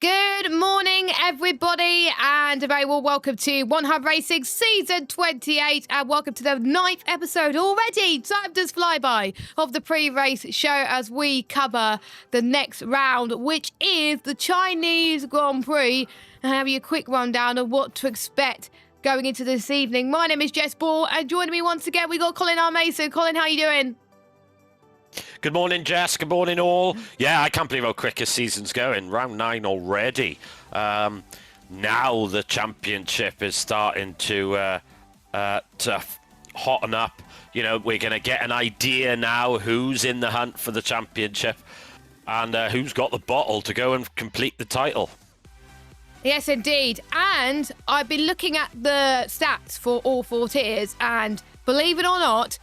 Good morning, everybody, and a very warm welcome to One Hub Racing Season 28, and welcome to the 9th episode already. Time does fly by of the pre-race show as we cover the next round, which is the Chinese Grand Prix, and have you a quick rundown of what to expect going into this evening. My name is Jess Ball, and joining me once again, we got Colin R. Mason. Colin, how you doing? Good morning, Jess. Good morning, all. Yeah, I can't believe how quick a season's going. Round 9 already. Now the championship is starting to hotten up. You know, we're going to get an idea now who's in the hunt for the championship and who's got the bottle to go and complete the title. Yes, indeed. And I've been looking at the stats for all 4 tiers, and believe it or not,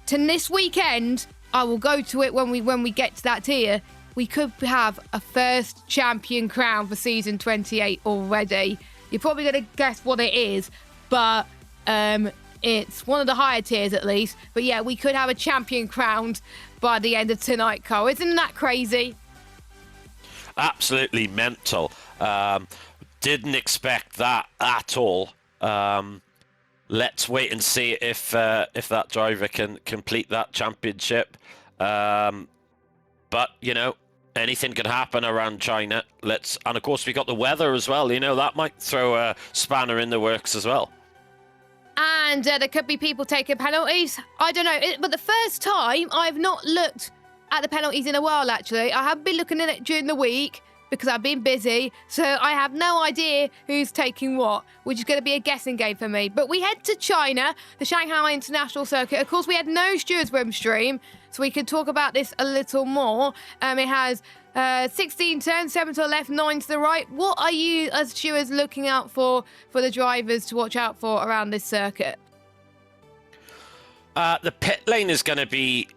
to this weekend, I will go to it when we get to that tier. We could have a first champion crown for season 28 already. You're probably going to guess what it is, but it's one of the higher tiers at least. But yeah, we could have a champion crowned by the end of tonight, Cole. Isn't that crazy? Absolutely mental. Didn't expect that at all. Let's wait and see if that driver can complete that championship. But, you know, anything can happen around China. And of course, we got the weather as well. You know, that might throw a spanner in the works as well. And there could be people taking penalties. I don't know. But the first time, I've not looked at the penalties in a while, actually. I have been looking at it during the week, because I've been busy, so I have no idea who's taking what, which is going to be a guessing game for me. But we head to China, the Shanghai International Circuit. Of course, we had no Stewards Room stream, so we can talk about this a little more. It has 16 turns, 7 to the left, 9 to the right. What are you, as stewards, looking out for the drivers to watch out for around this circuit? The pit lane is going to be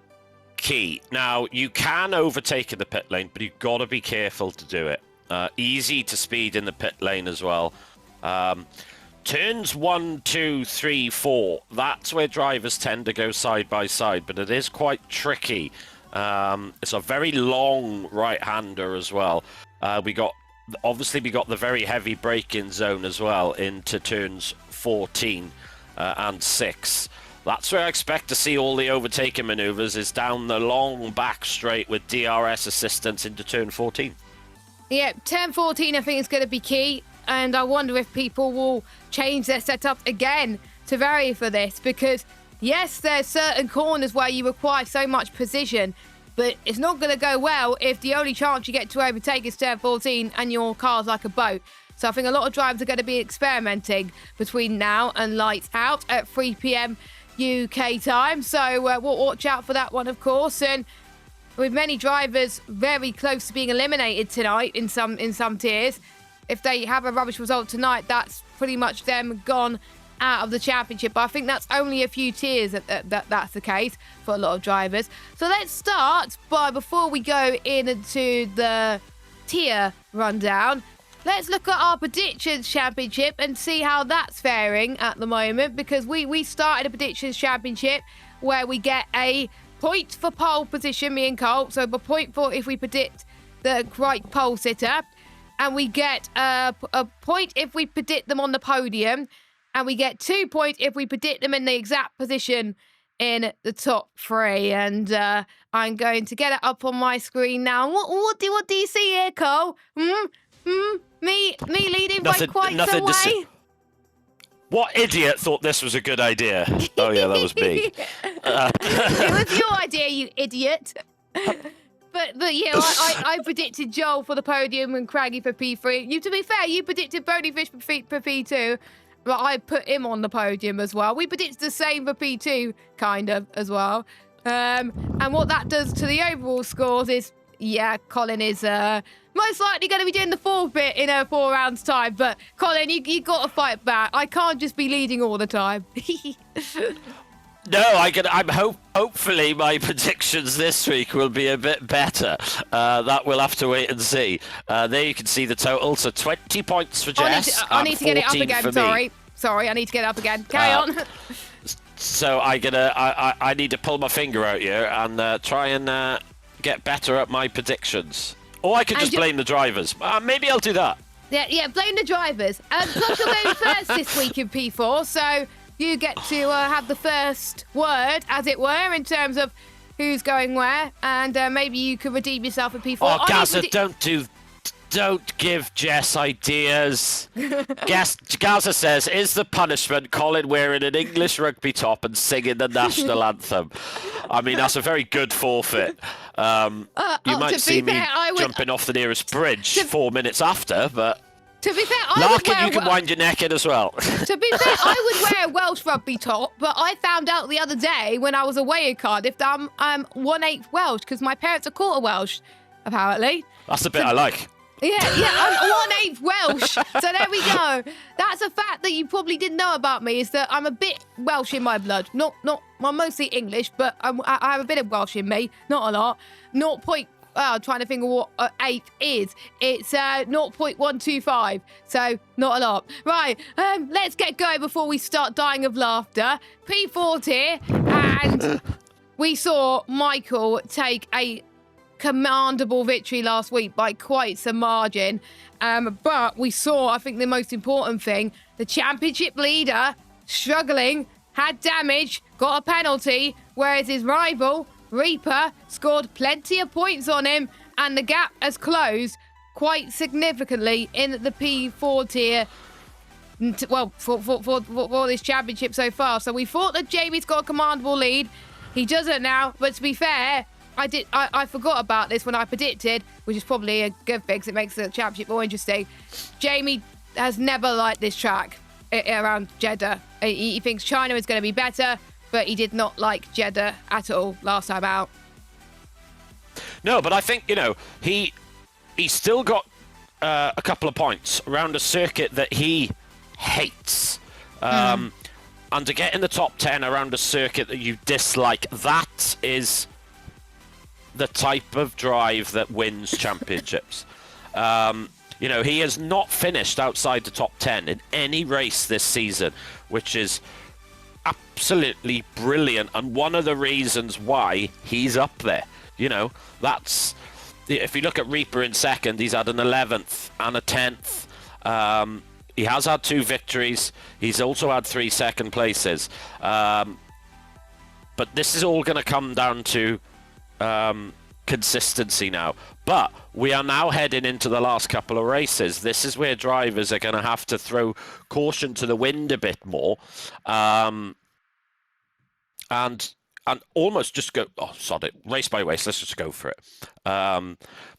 key. Now, you can overtake in the pit lane, but you've got to be careful to do it. Easy to speed in the pit lane as well. Turns 1, 2, 3, 4. That's where drivers tend to go side by side, but it is quite tricky. It's a very long right-hander as well. We got the very heavy braking zone as well into turns 14 and 6. That's where I expect to see all the overtaking manoeuvres, is down the long back straight with DRS assistance into turn 14. Yeah, turn 14 I think is going to be key, and I wonder if people will change their setup again to vary for this, because yes, there's certain corners where you require so much precision, but it's not going to go well if the only chance you get to overtake is turn 14 and your car's like a boat. So I think a lot of drivers are going to be experimenting between now and lights out at 3 p.m. UK time, so we'll watch out for that one, of course. And with many drivers very close to being eliminated tonight in some tiers, if they have a rubbish result tonight, that's pretty much them gone out of the championship. But I think that's only a few tiers that's the case for a lot of drivers. So let's start before we go into the tier rundown, let's look at our predictions championship and see how that's faring at the moment, because we started a predictions championship where we get a point for pole position, me and Cole. So a point for if we predict the right pole sitter, and we get a point if we predict them on the podium, and we get 2 points if we predict them in the exact position in the top 3. And I'm going to get it up on my screen now. What do you see here, Cole? Me leading by quite some way. What idiot thought this was a good idea? Oh yeah, that was me. It was your idea, you idiot. But yeah, I predicted Joel for the podium and Craggy for P3. To be fair, you predicted Boneyfish for P2, but I put him on the podium as well. We predicted the same for P2, kind of, as well. And what that does to the overall scores is, yeah, Colin is most likely going to be doing the 4th bit in 4 rounds' time. But Colin, you got to fight back. I can't just be leading all the time. No, hopefully my predictions this week will be a bit better. That we'll have to wait and see. There you can see the total. So 20 points for Jess. I need to get it up again. Sorry, I need to get it up again. Carry on. So I need to pull my finger out here and try and get better at my predictions. Or I could just blame the drivers. Maybe I'll do that. Yeah, blame the drivers. Plus you're going first this week in P4, so you get to have the first word, as it were, in terms of who's going where, and maybe you could redeem yourself in P4. Oh, Gaza, don't give Jess ideas. Gaza says, is the punishment Colin wearing an English rugby top and singing the national anthem? I mean, that's a very good forfeit. You might see me jumping off the nearest bridge 4 minutes after, but... To be fair, Larkin, you can wind your neck in as well. To be fair, I would wear a Welsh rugby top, but I found out the other day when I was away in Cardiff that I'm 1/8 Welsh, because my parents are quarter Welsh, apparently. That's the bit I like. Yeah, I'm 1/8 Welsh. So there we go. That's a fact that you probably didn't know about me, is that I'm a bit Welsh in my blood. I'm mostly English, but I have a bit of Welsh in me. Not a lot. I'm trying to think of what 8 is. It's 0.125, so not a lot. Right, let's get going before we start dying of laughter. P4 here, and we saw Michael take a commandable victory last week by quite some margin. But we saw, I think the most important thing, the championship leader struggling, had damage, got a penalty, whereas his rival, Reaper, scored plenty of points on him, and the gap has closed quite significantly in the P4 tier. Well, for this championship so far. So we thought that Jamie's got a commandable lead. He doesn't now, but to be fair, I forgot about this when I predicted, which is probably a good thing because it makes the championship more interesting. Jamie has never liked this track around Jeddah. He thinks China is going to be better, but he did not like Jeddah at all last time out. No, but I think, he still got a couple of points around a circuit that he hates. And to get in the top 10 around a circuit that you dislike, that is the type of drive that wins championships. He has not finished outside the top 10 in any race this season, which is absolutely brilliant, and one of the reasons why he's up there. That's, if you look at Reaper in second, he's had an 11th and a 10th. He has had 2 victories. He's also had 3 second places. But this is all going to come down to consistency now. But we are now heading into the last couple of races. This is where drivers are going to have to throw caution to the wind a bit more, and almost just go, sod it, race by race, let's just go for it,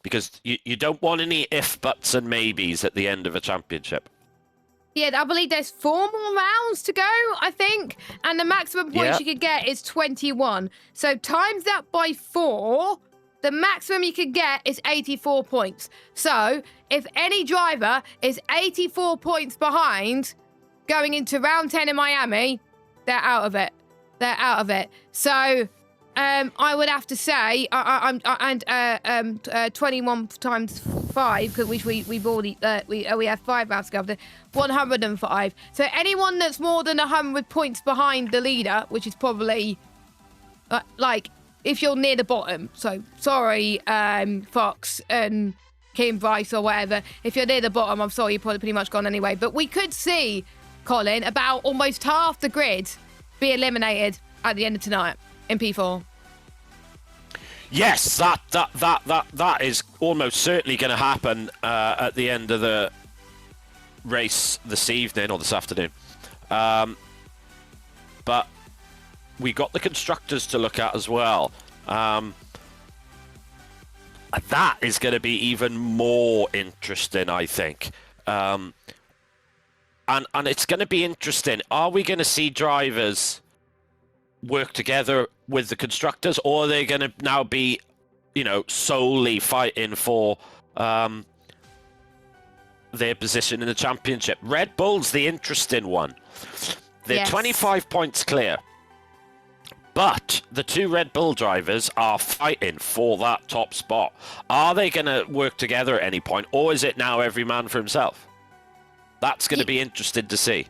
because you don't want any if, buts and maybes at the end of a championship. Yeah, I believe there's 4 more rounds to go, I think. And the maximum points you could get is 21. So times that by 4, the maximum you could get is 84 points. So if any driver is 84 points behind going into round 10 in Miami, they're out of it. They're out of it. So I would have to say, 21 times 5, which we've already we have 5 rounds to go. 105. So anyone that's more than 100 points behind the leader, which is probably if you're near the bottom. So sorry, Fox and Kim Bryce or whatever. If you're near the bottom, I'm sorry, you're probably pretty much gone anyway. But we could see, Colin, about almost half the grid be eliminated at the end of tonight in P4. Yes, that is almost certainly going to happen at the end of the race this evening or this afternoon. But we got the constructors to look at as well. That is going to be even more interesting, I think. And it's going to be interesting. Are we going to see drivers work together with the constructors, or are they going to now be, solely fighting for their position in the championship? Red Bull's the interesting one. They're 25 points clear. But the two Red Bull drivers are fighting for that top spot. Are they going to work together at any point, or is it now every man for himself? That's going to be interesting to see.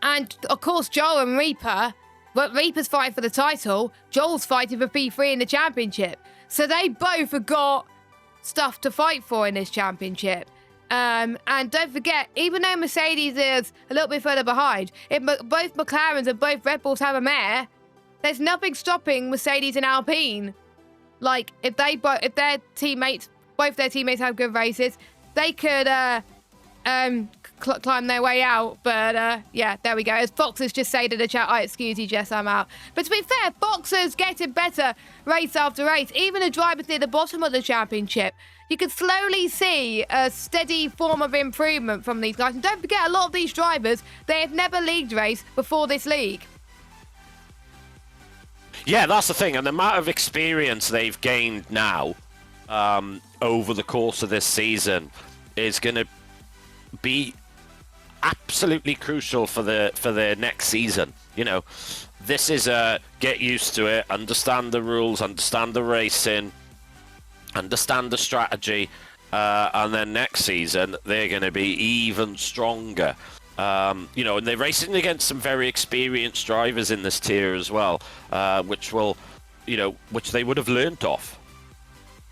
And, of course, Joel and Reaper, but Reaper's fighting for the title. Joel's fighting for P3 in the championship. So they both have got stuff to fight for in this championship. And don't forget, even though Mercedes is a little bit further behind, if both McLarens and both Red Bulls have a mare, there's nothing stopping Mercedes and Alpine. Like, if their teammates, both their teammates have good races, they could climb their way out. But yeah, there we go. As Foxers just say to the chat, excuse you, Jess, I'm out. But to be fair, Foxers getting better race after race. Even the drivers near the bottom of the championship, you can slowly see a steady form of improvement from these guys. And don't forget, a lot of these drivers, they have never league raced before this league. Yeah, that's the thing. And the amount of experience they've gained now over the course of this season is going to be absolutely crucial for the next season. This is a get used to it, understand the rules, understand the racing, understand the strategy, and then next season they're going to be even stronger. And they're racing against some very experienced drivers in this tier as well, which they would have learnt off.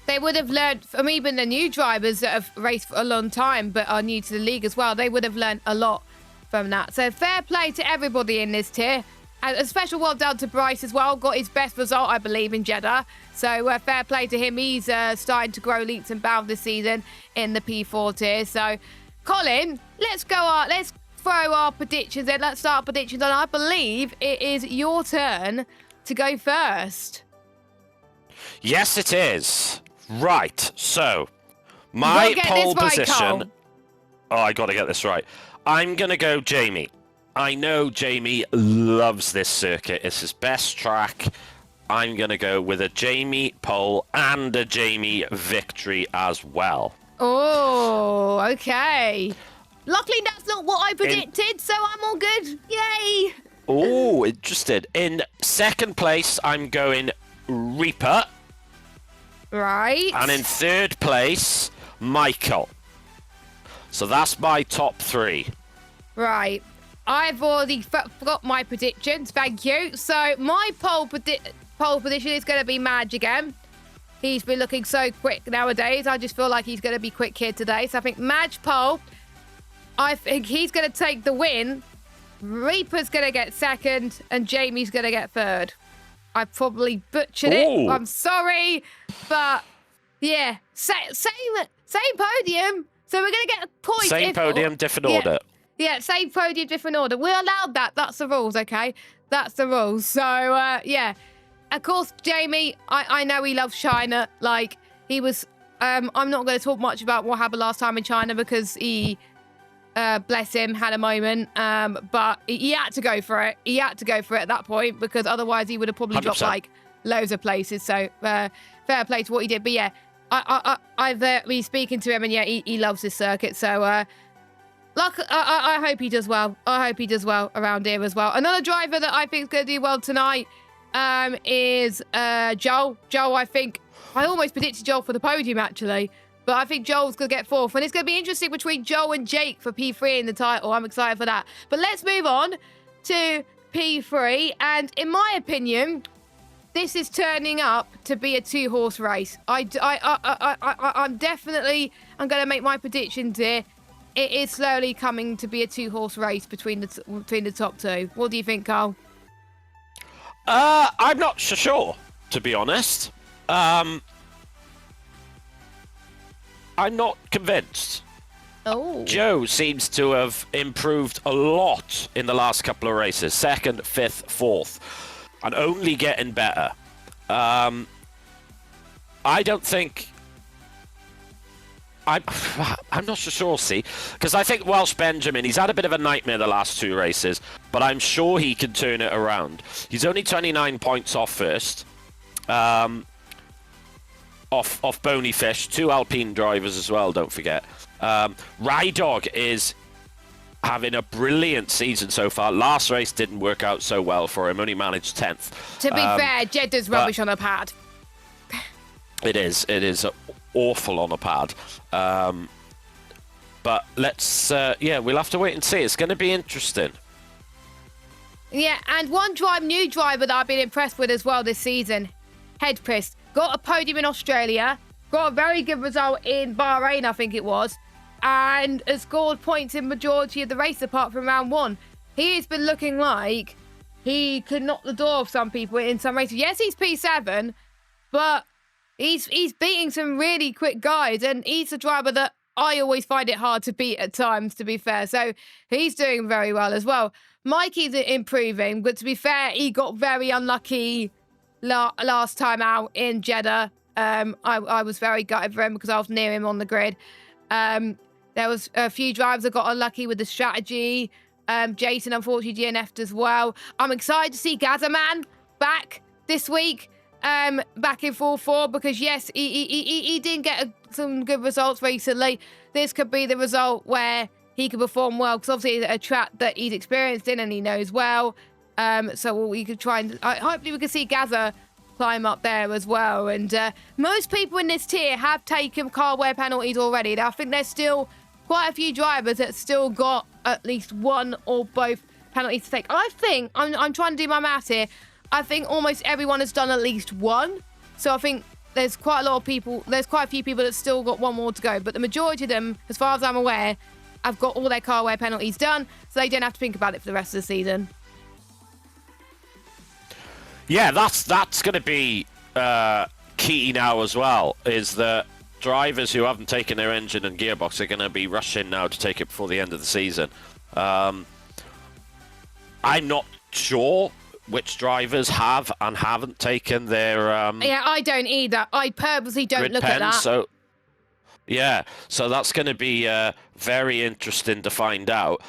They would have learned from even the new drivers that have raced for a long time but are new to the league as well. They would have learned a lot from that. So fair play to everybody in this tier. And a special well done to Bryce as well. Got his best result, I believe, in Jeddah. So fair play to him. He's starting to grow leaps and bounds this season in the P4 tier. So, Colin, let's throw our predictions in. Let's start our predictions. And I believe it is your turn to go first. Yes, it is. Right, so my pole position. Oh, I got to get this right. I'm going to go Jamie. I know Jamie loves this circuit. It's his best track. I'm going to go with a Jamie pole and a Jamie victory as well. Oh, okay. Luckily, that's not what I predicted, so I'm all good. Yay! Oh, interested. In second place, I'm going Reaper. Right. And in third place, Michael. So that's my top three. Right. I've already forgot my predictions. Thank you. So my pole position is going to be Madge again. He's been looking so quick nowadays. I just feel like he's going to be quick here today. So I think Madge pole. I think he's going to take the win. Reaper's going to get second. And Jamie's going to get third. I probably butchered it. I'm sorry. But, yeah. Same podium. So we're going to get a point. Same podium, different order. Yeah, same podium, different order. We're allowed that. That's the rules, okay? That's the rules. So, yeah. Of course, Jamie, I know he loves China. Like, he was... I'm not going to talk much about what happened last time in China because he... bless him, had a moment, but he had to go for it. He had to go for it at that point because otherwise he would have probably 100%. Dropped like loads of places. So fair play to what he did. But yeah, I've been speaking to him and yeah, he loves this circuit. So I hope he does well. I hope he does well around here as well. Another driver that I think is going to do well tonight is Joel. Joel, I think, I almost predicted Joel for the podium actually. But I think Joel's going to get fourth. And it's going to be interesting between Joel and Jake for P3 in the title. I'm excited for that. But let's move on to P3. And in my opinion, this is turning up to be a two-horse race. I'm definitely... I'm going to make my predictions here. It is slowly coming to be a two-horse race between the top two. What do you think, Carl? I'm not sure, to be honest. I'm not convinced. Oh. Joe seems to have improved a lot in the last couple of races. 2nd, 5th, 4th. And only getting better. I don't think... I'm not so sure, see, because I think Welsh Benjamin, he's had a bit of a nightmare the last 2 races, but I'm sure he can turn it around. He's only 29 points off first, off Boney Fish, 2 Alpine drivers as well, don't forget. Rydog is having a brilliant season so far. Last race didn't work out so well for him, only managed 10th. To be fair, Jeddah's rubbish on a pad. It is awful on a pad. But let's, we'll have to wait and see. It's going to be interesting. Yeah, and one new driver that I've been impressed with as well this season, Hedprist. Got a podium in Australia, got a very good result in Bahrain, I think it was, and has scored points in majority of the race apart from round 1. He has been looking like he could knock the door off some people in some races. Yes, he's P7, but he's beating some really quick guys, and he's a driver that I always find it hard to beat at times, to be fair. So he's doing very well as well. Mikey's improving, but to be fair, he got very unlucky last time out in Jeddah. I was very gutted for him because I was near him on the grid. There was a few drivers that got unlucky with the strategy. Jason, unfortunately, DNF'd as well. I'm excited to see Gazzaman back this week. Back in full form, because yes, he didn't get some good results recently. This could be the result where he could perform well, because obviously it's a track that he's experienced in and he knows well. So we could try and hopefully we can see Gazza climb up there as well. And most people in this tier have taken car wear penalties already. I think there's still quite a few drivers that still got at least one or both penalties to take. I think I'm trying to do my math here. I think almost everyone has done at least one. So I think there's quite a few people that still got one more to go. But the majority of them, as far as I'm aware, have got all their car wear penalties done, so they don't have to think about it for the rest of the season. Yeah, that's going to be key now as well, is that drivers who haven't taken their engine and gearbox are going to be rushing now to take it before the end of the season. I'm not sure which drivers have and haven't taken their yeah, I don't either. I purposely don't look at that. So that's going to be very interesting to find out.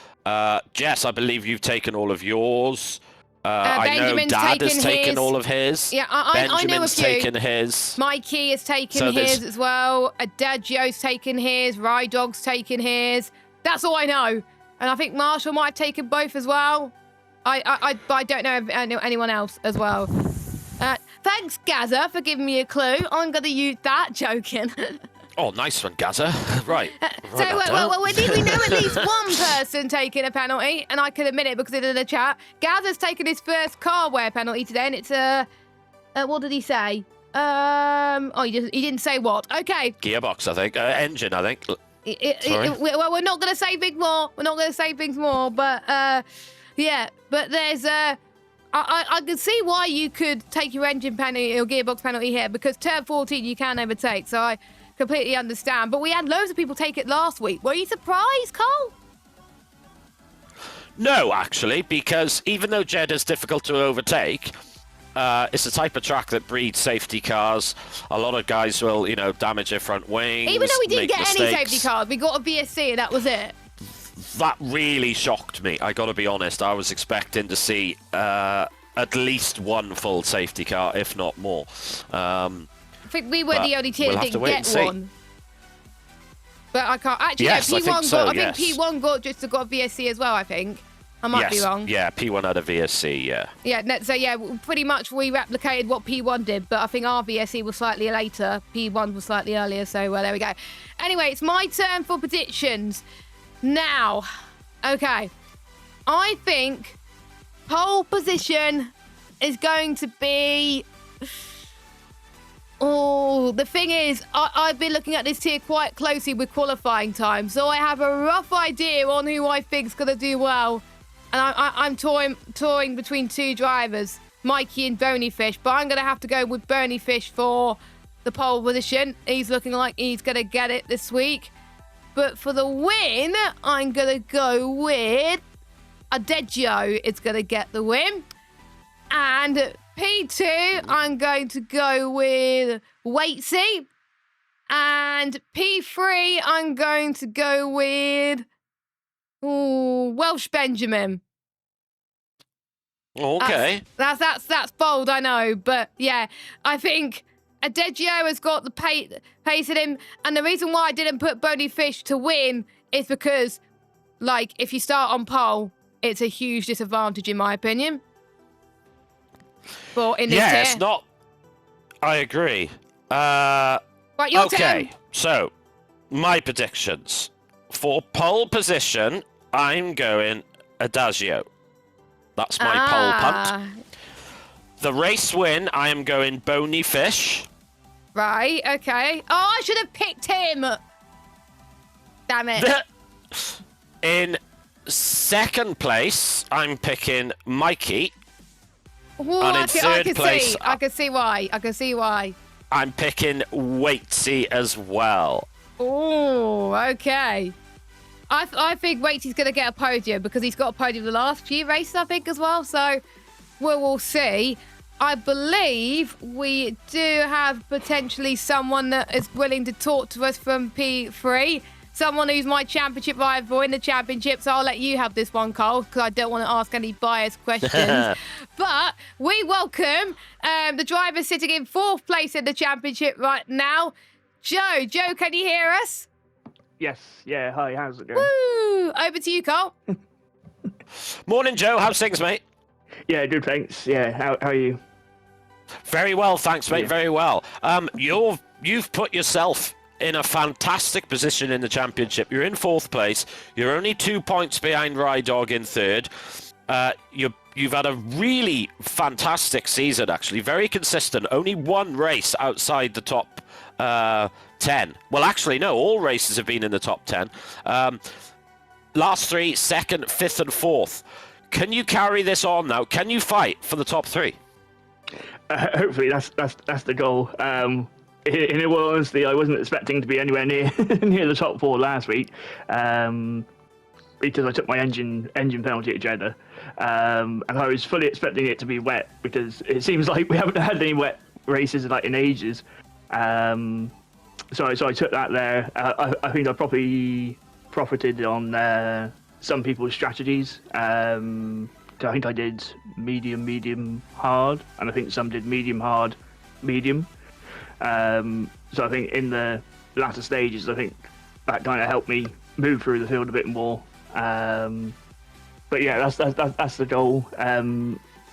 Jess, I believe you've taken all of yours. I know Dad has taken all of his. Yeah, I know a Benjamin's few. taken his. Mikey has taken his as well. Adagio's taken his. Rydog's taken his. That's all I know. And I think Marshall might have taken both as well. I don't know if I know anyone else as well. Thanks, Gazza, for giving me a clue. I'm going to use that. Joking. Oh, nice one, Gazza. Right. We know at least one person taking a penalty, and I can admit it because it's in the chat. Gazza's taken his first car wear penalty today, and it's what did he say? He didn't say what. Okay. Gearbox, I think. Engine, I think. We're not going to say things more. We're not going to say things more, but yeah. But there's I can see why you could take your engine penalty or gearbox penalty here, because turn 14 you can overtake. So I completely understand. But we had loads of people take it last week. Were you surprised, Cole? No, actually, because even though Jeddah's difficult to overtake, it's the type of track that breeds safety cars. A lot of guys will, damage their front wings. Even though we didn't get mistakes. any safety cars, we got a VSC and that was it. That really shocked me, I got to be honest. I was expecting to see at least one full safety car, if not more. I think we were the only team that didn't get one. But I can't actually. Yes, no, P1 I think think P1 got a VSC as well. I think I might be wrong. Yeah, P1 had a VSC. Yeah. Yeah. So yeah, pretty much we replicated what P1 did, but I think our VSC was slightly later. P1 was slightly earlier. So there we go. Anyway, it's my turn for predictions now. Okay, I think pole position is going to be. Oh, the thing is, I've been looking at this tier quite closely with qualifying time, so I have a rough idea on who I think's going to do well. And I'm touring between two drivers. Mikey and Bonyfish, but I'm going to have to go with Bonyfish for the pole position. He's looking like he's going to get it this week. But for the win, I'm going to go with Adagio. It's going to get the win. And P2, I'm going to go with Waitsy. And P3, I'm going to go with Welsh Benjamin. Okay. That's bold, I know. But yeah, I think Adagio has got the pace in him. And the reason why I didn't put Bonyfish to win is because, like, if you start on pole, it's a huge disadvantage in my opinion. But in this tier. It's not. I agree. Right, your turn. So my predictions for pole position, I'm going Adagio. That's my pole punt. The race win, I am going Bonyfish. Right, okay. Oh, I should have picked him. Damn it. In second place, I'm picking Mikey. Ooh, And in I third place, I can see why. I'm picking Waitsy as well. Oh, okay. I think Waitsy's going to get a podium because he's got a podium the last few races, I think, as well. So we'll see. I believe we do have potentially someone that is willing to talk to us from P3. Someone who's my championship rival in the championship. So I'll let you have this one, Cole, because I don't want to ask any biased questions. But we welcome the driver sitting in 4th place in the championship right now, Joe. Joe, can you hear us? Yes, yeah, hi, how's it going? Woo! Over to you, Cole. Morning, Joe. How's things, mate? Yeah, good, thanks. Yeah, how are you? Very well, thanks, mate. Yeah. Very well. You've put yourself in a fantastic position in the championship. You're in 4th place. You're only 2 points behind Rydog in 3rd. You've had a really fantastic season, actually. Very consistent. Only one race outside the top 10. Well, actually, no. All races have been in the top 10. Last 3, 2nd, 5th, and 4th. Can you carry this on now? Can you fight for the top 3? Hopefully, that's the goal. In all honesty, I wasn't expecting to be anywhere near near the top 4 last week, because I took my engine penalty at Jeddah, and I was fully expecting it to be wet because it seems like we haven't had any wet races like in ages. So I took that there. I think I probably profited on some people's strategies. I think I did medium, hard, and I think some did medium, hard, medium. So I think in the latter stages, I think that kind of helped me move through the field a bit more. But yeah, that's the goal.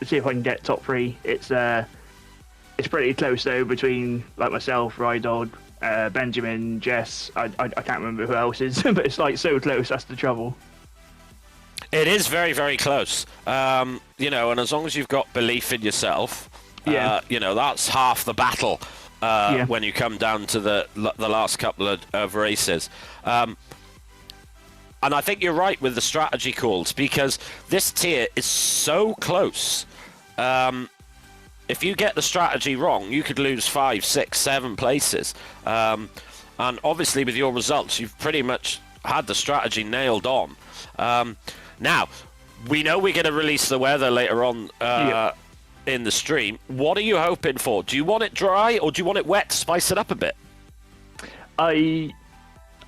See if I can get top 3. It's pretty close though between like myself, Rydog, Benjamin, Jess. I can't remember who else is, but it's like so close. That's the trouble. It is very, very close. And as long as you've got belief in yourself, that's half the battle when you come down to the last couple of races. And I think you're right with the strategy calls because this tier is so close. If you get the strategy wrong, you could lose 5, 6, 7 places. And obviously with your results, you've pretty much had the strategy nailed on. Now, we know we're going to release the weather later on in the stream. What are you hoping for? Do you want it dry or do you want it wet to spice it up a bit? I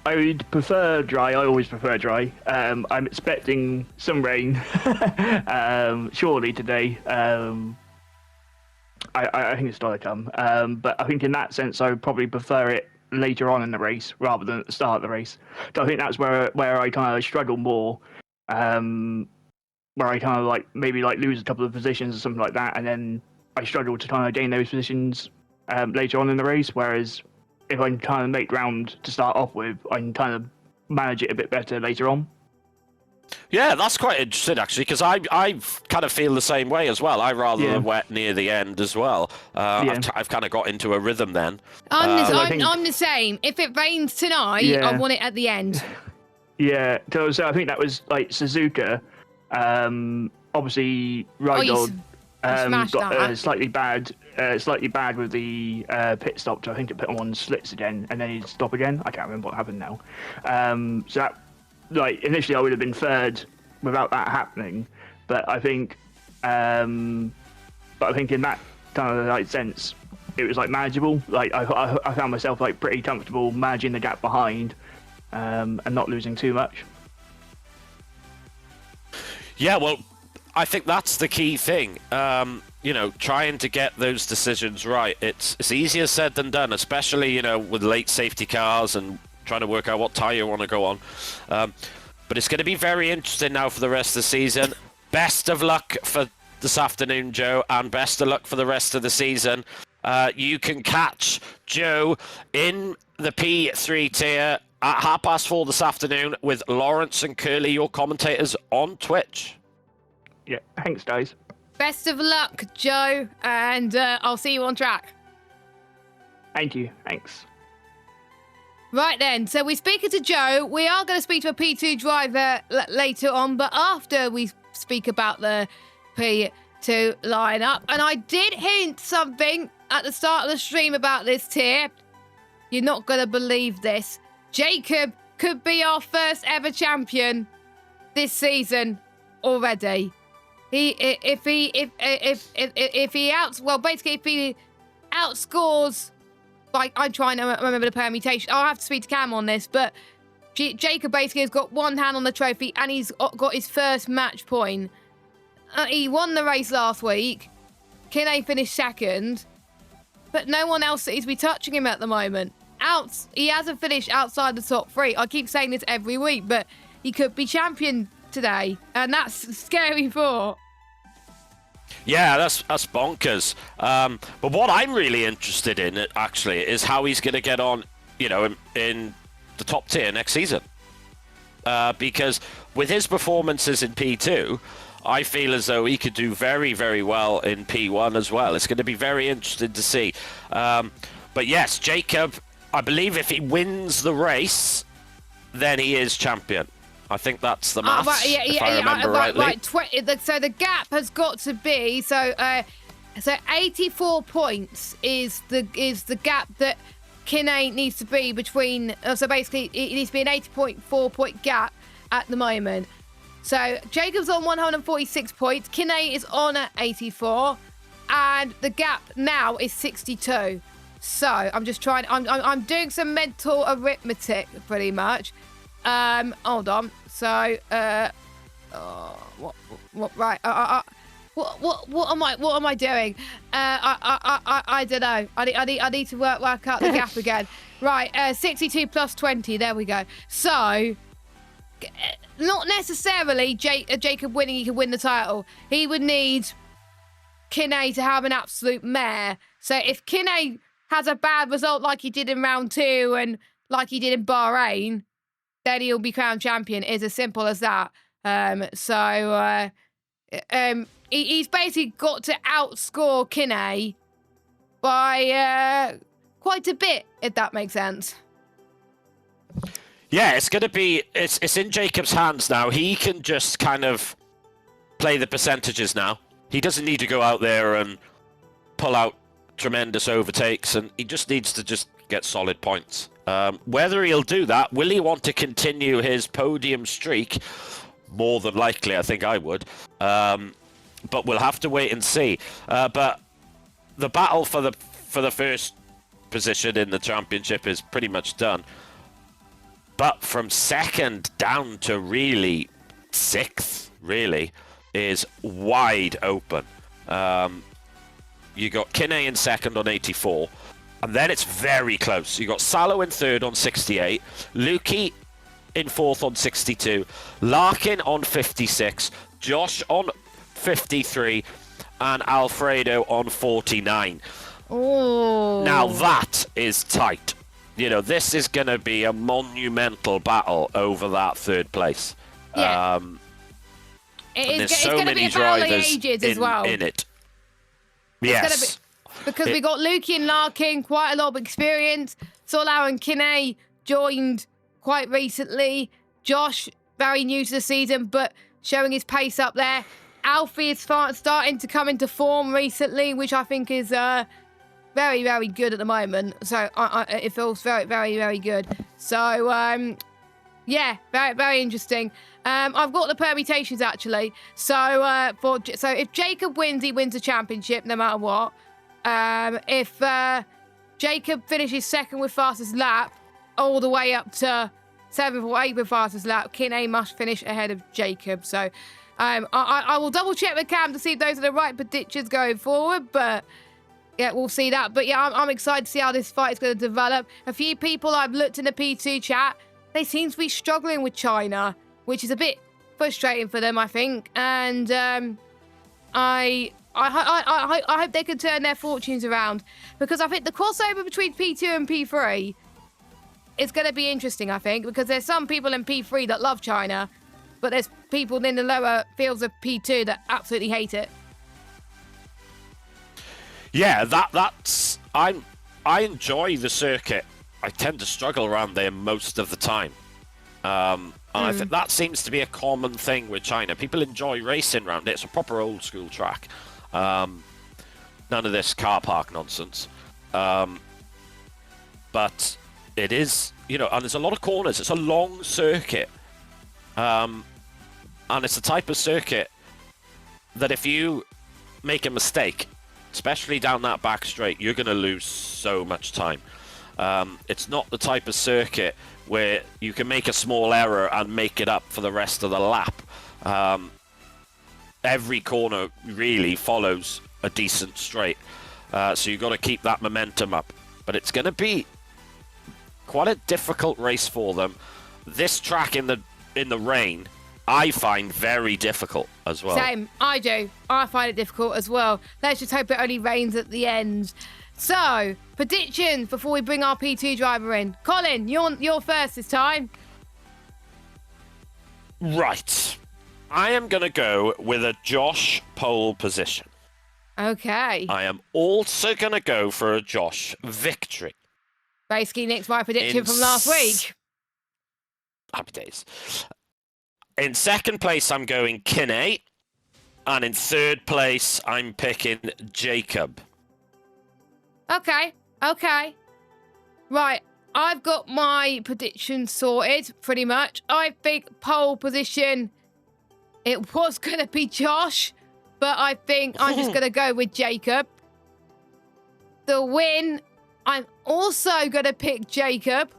would prefer dry. I always prefer dry. I'm expecting some rain, surely today. I think it's going to come. But I think in that sense, I would probably prefer it later on in the race rather than at the start of the race. So I think that's where I kind of struggle more. Where I kind of maybe lose a couple of positions or something like that, and then I struggle to kind of gain those positions later on in the race. Whereas if I can kind of make ground to start off with, I can kind of manage it a bit better later on. Yeah, that's quite interesting actually, because I kind of feel the same way as well. I rather the wet near the end as well. I've kind of got into a rhythm then. I'm the same. If it rains tonight, I want it at the end. Yeah, so I think that was like Suzuka. Obviously, Rydog Smashed got that. slightly bad with the pit stop. So I think it put him on slits again, and then he'd stop again. I can't remember what happened now. So that, like, initially I would have been third without that happening, but I think in that kind of like sense, it was like manageable. Like I found myself like pretty comfortable managing the gap behind, and not losing too much. Yeah, well, I think that's the key thing. Trying to get those decisions right. It's easier said than done, especially, with late safety cars and trying to work out what tyre you want to go on. But it's going to be very interesting now for the rest of the season. Best of luck for this afternoon, Joe, and best of luck for the rest of the season. You can catch Joe in the P3 tier at 4:30 this afternoon with Lawrence and Curly, your commentators, on Twitch. Yeah, thanks, guys. Best of luck, Joe, and I'll see you on track. Thank you. Thanks. Right then, so we're speaking to Joe. We are going to speak to a P2 driver later on, but after we speak about the P2 lineup, and I did hint something at the start of the stream about this tier. You're not going to believe this. Jacob could be our first ever champion this season already. If he outscores, like, I'm trying to remember the permutation. I'll have to speak to Cam on this, but Jacob basically has got one hand on the trophy and he's got his first match point. He won the race last week. Kinney finished second, but no one else seems to be touching him at the moment. He hasn't finished outside the top 3. I keep saying this every week, but he could be champion today, and that's a scary thought. Yeah, that's bonkers. But what I'm really interested in, actually, is how he's going to get on, in the top tier next season. Because with his performances in P2, I feel as though he could do very, very well in P1 as well. It's going to be very interesting to see. But yes, Jacob, I believe if he wins the race, then he is champion. I think that's the maths, if I remember rightly. So the gap has got to be so 84 points is the gap that Kinney needs to be between. So basically, it needs to be an 80.4 point gap at the moment. So Jacob's on 146 points. Kinney is on at 84, and the gap now is 62. So I'm just trying. I'm doing some mental arithmetic, pretty much. Hold on. So, what? Right. What am I doing? I don't know. I need to work out the gap again. Right. 62 plus 20. There we go. So, not necessarily Jacob winning. He could win the title. He would need Kinney to have an absolute mare. So if Kinney has a bad result like he did in round 2 and like he did in Bahrain, then he'll be crowned champion. It's as simple as that. He's basically got to outscore Kinney by quite a bit, if that makes sense. Yeah, it's going to be... It's in Jacob's hands now. He can just kind of play the percentages now. He doesn't need to go out there and pull out tremendous overtakes, and he just needs to just get solid points. Whether he'll do that, will he want to continue his podium streak? More than likely, I think I would. But we'll have to wait and see. But the battle for the first position in the championship is pretty much done. But from second down to really 6th, really, is wide open. You got Kinney in second on 84. And then it's very close. You got Salo in third on 68, Lukey in fourth on 62, Larkin on 56, Josh on 53, and Alfredo on 49. Oh. Now that is tight. This is going to be a monumental battle over that third place. Yeah. There's so many drivers in it. Yes. Because we got Lukey and Larkin, quite a lot of experience. Solau and Kinney joined quite recently. Josh, very new to the season, but showing his pace up there. Alfie is starting to come into form recently, which I think is very, very good at the moment. So it feels very, very, very good. So, yeah, very, very interesting. I've got the permutations, actually. So, so if Jacob wins, he wins the championship, no matter what. If Jacob finishes second with fastest lap, all the way up to 7th or 8th with fastest lap, Kinney must finish ahead of Jacob. So, I will double check with Cam to see if those are the right predictions going forward, but yeah, we'll see that. But yeah, I'm excited to see how this fight is going to develop. A few people I've looked in the P2 chat, they seem to be struggling with China, which is a bit frustrating for them, I think. And I hope they can turn their fortunes around, because I think the crossover between P2 and P3 is going to be interesting, I think, because there's some people in P3 that love China, but there's people in the lower fields of P2 that absolutely hate it. Yeah, that's I enjoy the circuit. I tend to struggle around there most of the time. And I think that seems to be a common thing with China. People enjoy racing around it. It's a proper old school track. None of this car park nonsense. But it is, and there's a lot of corners. It's a long circuit. And it's the type of circuit that if you make a mistake, especially down that back straight, you're going to lose so much time. It's not the type of circuit where you can make a small error and make it up for the rest of the lap. Every corner really follows a decent straight, so you've got to keep that momentum up. But it's going to be quite a difficult race for them. This track in the rain, I find very difficult as well. Same, I do. I find it difficult as well. Let's just hope it only rains at the end. So, predictions before we bring our P2 driver in. Colin, you're first this time. Right. I am going to go with a Josh pole position. Okay. I am also going to go for a Josh victory. Basically, nicked my prediction from last week. Happy days. In second place, I'm going Kinney. And in third place, I'm picking Jacob. Okay. Right, I've got my prediction sorted, pretty much. I think pole position, it was going to be Josh, but I think I'm just going to go with Jacob. The win, I'm also going to pick Jacob.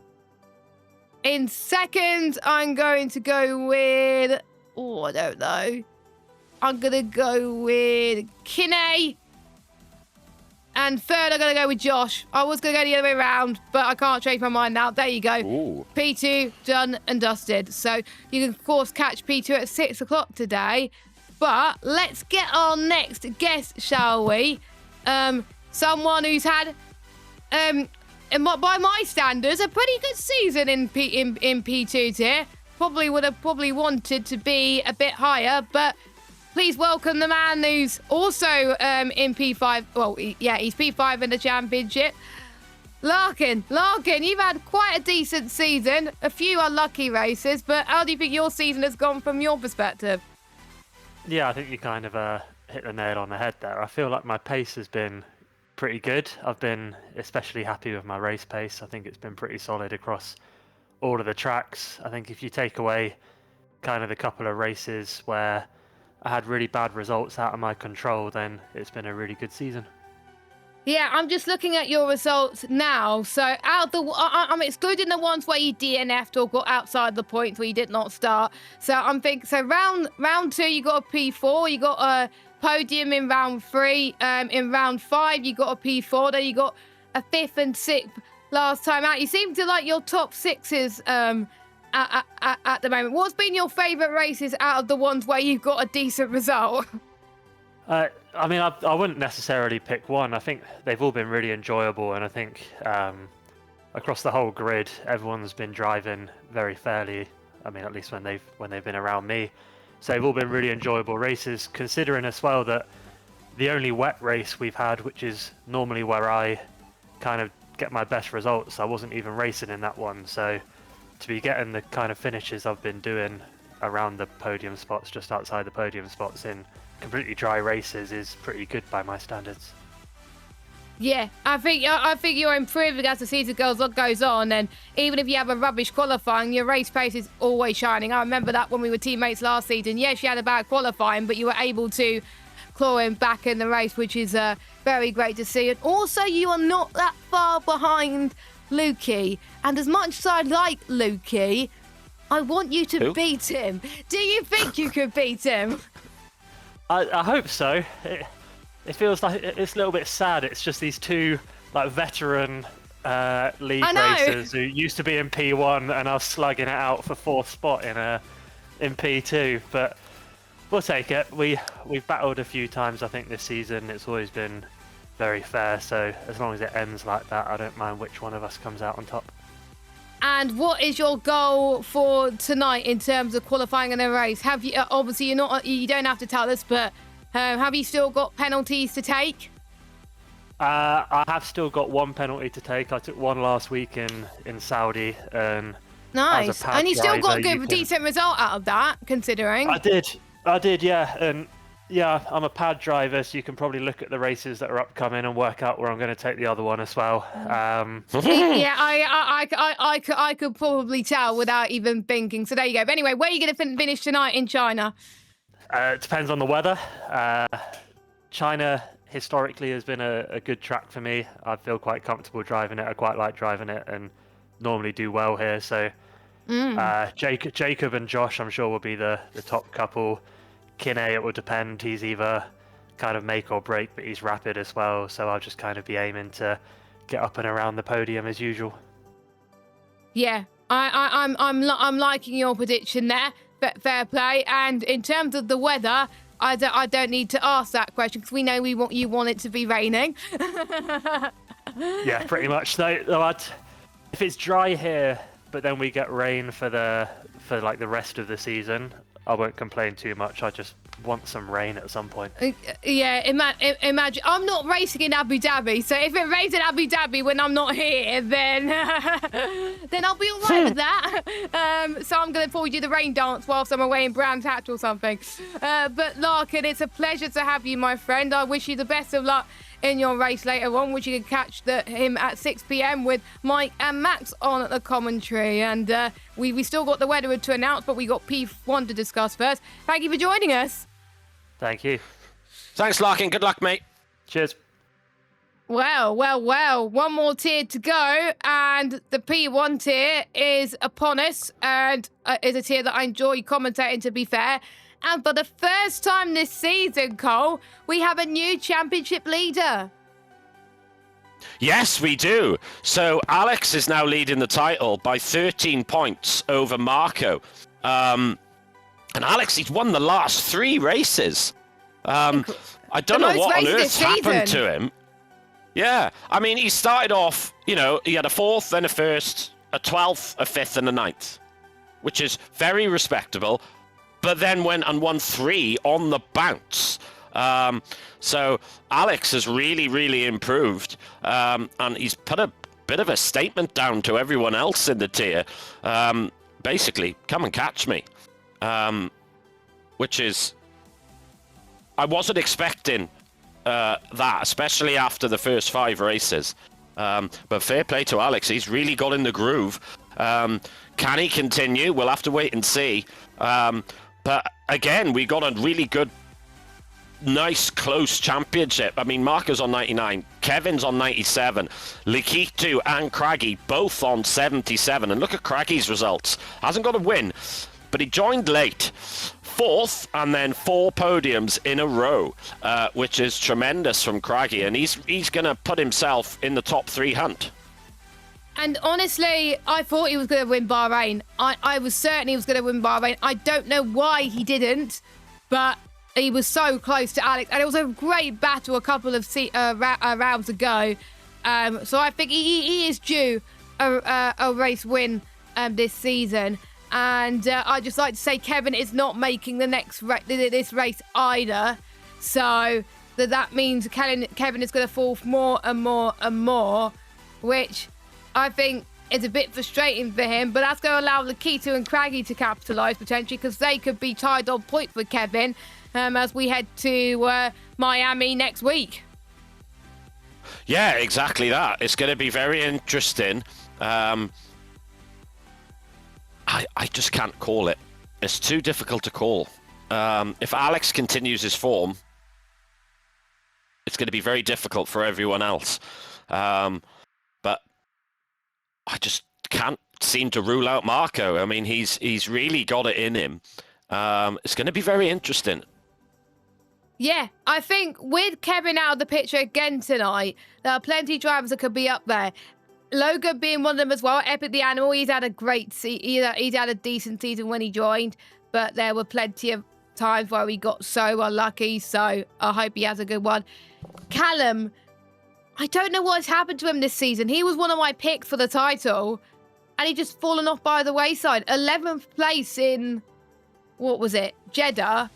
In second, I'm going to go with... I don't know. I'm going to go with Kinney. And third, I'm going to go with Josh. I was going to go the other way around, but I can't change my mind now. There you go. Ooh. P2, done and dusted. So you can, of course, catch P2 at 6 o'clock today. But let's get our next guest, shall we? Someone who's had, by my standards, a pretty good season in P2 tier. Probably would have wanted to be a bit higher, but... Please welcome the man who's also in P5. Well, he's P5 in the championship. Larkin, you've had quite a decent season. A few unlucky races, but how do you think your season has gone from your perspective? Yeah, I think you kind of hit the nail on the head there. I feel like my pace has been pretty good. I've been especially happy with my race pace. I think it's been pretty solid across all of the tracks. I think if you take away kind of the couple of races where I had really bad results out of my control, then it's been a really good season. Yeah, I'm just looking at your results now. So I'm excluding the ones where you DNF'd or got outside the points where you did not start. So I'm thinking, so round 2 you got a P4, you got a podium in round 3. In round 5 you got a P4, then you got a 5th and 6th last time out. You seem to like your top 6s. At the moment, what's been your favourite races out of the ones where you've got a decent result? I mean, I wouldn't necessarily pick one. I think they've all been really enjoyable, and I think across the whole grid, everyone's been driving very fairly. I mean, at least when they've been around me, so they've all been really enjoyable races. Considering as well that the only wet race we've had, which is normally where I kind of get my best results, I wasn't even racing in that one, so. To be getting the kind of finishes I've been doing around the podium spots, just outside the podium spots in completely dry races is pretty good by my standards. Yeah, I think you're improving as the season goes on, and even if you have a rubbish qualifying, your race pace is always shining. I remember that when we were teammates last season. Yes, you had a bad qualifying, but you were able to claw him back in the race, which is very great to see. And also, you are not that far behind Lukey. And as much as I like Lukey, I want you to beat him. Do you think you could beat him? I hope so. It feels like it's a little bit sad. It's just these two like veteran league racers who used to be in P1 and are slugging it out for 4th spot in P2. But we'll take it. We've battled a few times, I think, this season. It's always been very fair. So as long as it ends like that, I don't mind which one of us comes out on top. And what is your goal for tonight in terms of qualifying in a race? Have you obviously you don't have to tell us, but have you still got penalties to take? I have still got one penalty to take. I took one last week in Saudi. And nice. And you still got a decent result out of that, considering. I did, yeah. And yeah, I'm a pad driver, so you can probably look at the races that are upcoming and work out where I'm going to take the other one as well. Yeah, I could probably tell without even thinking. So there you go. But anyway, where are you going to finish tonight in China? It depends on the weather. China historically has been a good track for me. I feel quite comfortable driving it. I quite like driving it and normally do well here. So Jacob and Josh, I'm sure, will be the top couple. Kine, it will depend. He's either kind of make or break, but he's rapid as well. So I'll just kind of be aiming to get up and around the podium as usual. Yeah, I'm liking your prediction there. Fair play. And in terms of the weather, I don't need to ask that question because we know you want it to be raining. Yeah, pretty much. Though if it's dry here, but then we get rain for the rest of the season, I won't complain too much. I just want some rain at some point. Yeah, imagine. I'm not racing in Abu Dhabi, so if it rains in Abu Dhabi when I'm not here, then I'll be all right with that. So I'm going to forward you the rain dance whilst I'm away in Brands Hatch or something. But Larkin, it's a pleasure to have you, my friend. I wish you the best of luck in your race later on, which you can catch him at 6 p.m. with Mike and Max on at the commentary. And we still got the weather to announce, but we got P1 to discuss first. Thank you for joining us. Thank you. Thanks, Larkin. Good luck, mate. Cheers. Well. One more tier to go, and the P1 tier is upon us, and is a tier that I enjoy commentating, to be fair. And for the first time this season, Cole, we have a new championship leader. Yes, we do. So Alex is now leading the title by 13 points over Marco. And Alex, he's won the last 3 races. I don't know what on earth's happened to him. Yeah, I mean, he started off, he had a 4th, then a 1st, a 12th, a 5th, and a 9th, which is very respectable. But then went and won 3 on the bounce. So Alex has really, really improved. And he's put a bit of a statement down to everyone else in the tier. Basically, come and catch me. Which is... I wasn't expecting that, especially after the first 5 races. But fair play to Alex. He's really got in the groove. Can he continue? We'll have to wait and see. But again, we got a really good, nice, close championship. I mean, Marco's on 99, Kevin's on 97, Likitu and Craggy both on 77. And look at Craggy's results. Hasn't got a win, but he joined late. 4th, and then 4 podiums in a row, which is tremendous from Craggy. And he's going to put himself in the top 3 hunt. And honestly, I thought he was going to win Bahrain. I was certain he was going to win Bahrain. I don't know why he didn't, but he was so close to Alex. And it was a great battle a couple of rounds ago. So I think he is due a race win this season. And I'd just like to say Kevin is not making this race either. So that means Kevin is going to fall more and more and more, which... I think it's a bit frustrating for him, but that's going to allow Lakitu and Craggy to capitalise potentially, because they could be tied on points with Kevin. as we head to Miami next week. Yeah, exactly that. It's going to be very interesting. I just can't call it. It's too difficult to call. If Alex continues his form, it's going to be very difficult for everyone else. But I just can't seem to rule out Marco. I mean, he's really got it in him. It's going to be very interesting. Yeah, I think with Kevin out of the picture again tonight, there are plenty of drivers that could be up there. Logan being one of them as well. Epic the Animal, he's had a great he's had a decent season when he joined, but there were plenty of times where he got so unlucky, so I hope he has a good one. Callum, I don't know what's happened to him this season. He was one of my picks for the title, and he just fallen off by the wayside. 11th place in, what was it, Jeddah,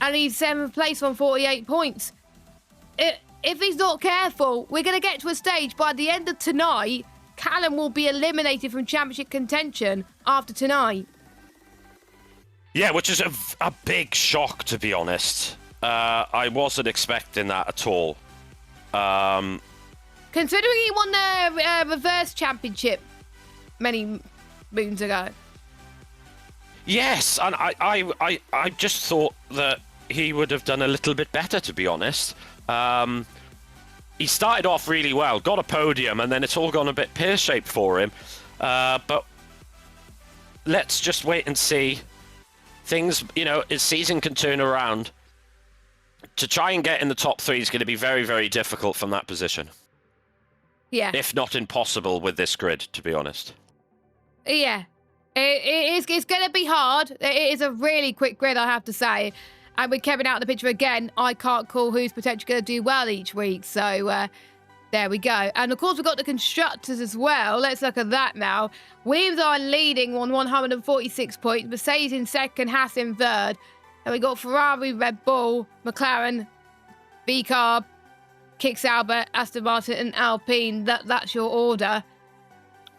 and he's 7th place on 48 points. If he's not careful, we're going to get to a stage by the end of tonight, Callum will be eliminated from championship contention after tonight. Yeah, which is a big shock, to be honest. I wasn't expecting that at all. Considering he won the reverse championship many moons ago. Yes, and I just thought that he would have done a little bit better, to be honest. He started off really well, got a podium, and then it's all gone a bit pear-shaped for him. But let's just wait and see. Things, his season can turn around. To try and get in the top 3 is going to be very, very difficult from that position. Yeah. If not impossible with this grid, to be honest. Yeah. It's going to be hard. It is a really quick grid, I have to say. And with Kevin out of the picture again, I can't call who's potentially going to do well each week. So there we go. And of course, we've got the constructors as well. Let's look at that now. Williams are leading on 146 points. Mercedes in second, Haas in third. And we got Ferrari, Red Bull, McLaren, V-Carb, Kick Sauber, Aston Martin and Alpine. That's your order.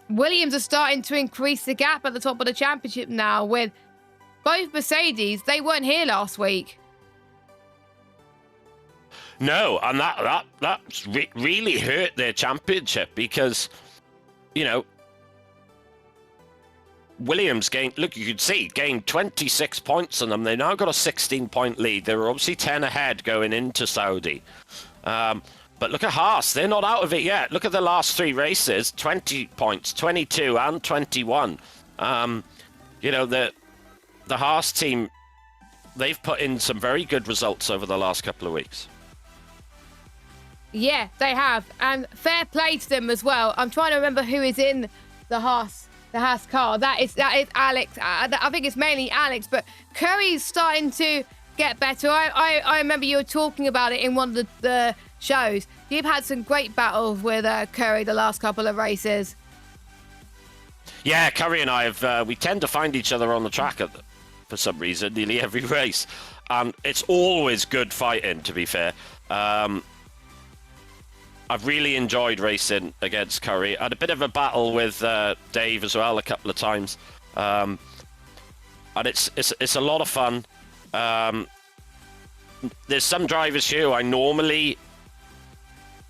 Williams are starting to increase the gap at the top of the championship now with both Mercedes. They weren't here last week. No, and that's really hurt their championship because, Williams gained, look, you could see, gained 26 points on them. They now got a 16-point lead. They were obviously 10 ahead going into Saudi. But look at Haas. They're not out of it yet. Look at the last 3 races, 20 points, 22 and 21. The Haas team, they've put in some very good results over the last couple of weeks. Yeah, they have. And fair play to them as well. I'm trying to remember who is in the Haas car. That is Alex. I think it's mainly Alex, but Curry's starting to get better. I remember you were talking about it in one of the shows. You've had some great battles with Curry the last couple of races. Yeah, Curry and I we tend to find each other on the track for some reason, nearly every race. And it's always good fighting, to be fair. I've really enjoyed racing against Curry. I had a bit of a battle with Dave as well a couple of times. And it's a lot of fun. There's some drivers here who I normally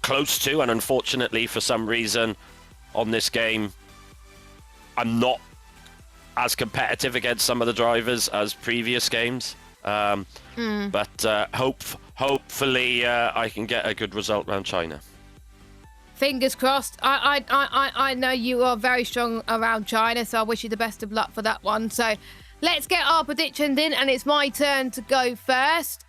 close to, and unfortunately for some reason on this game, I'm not as competitive against some of the drivers as previous games. But hopefully I can get a good result around China. Fingers crossed. I know you are very strong around China, so I wish you the best of luck for that one. So let's get our predictions in, and it's my turn to go first.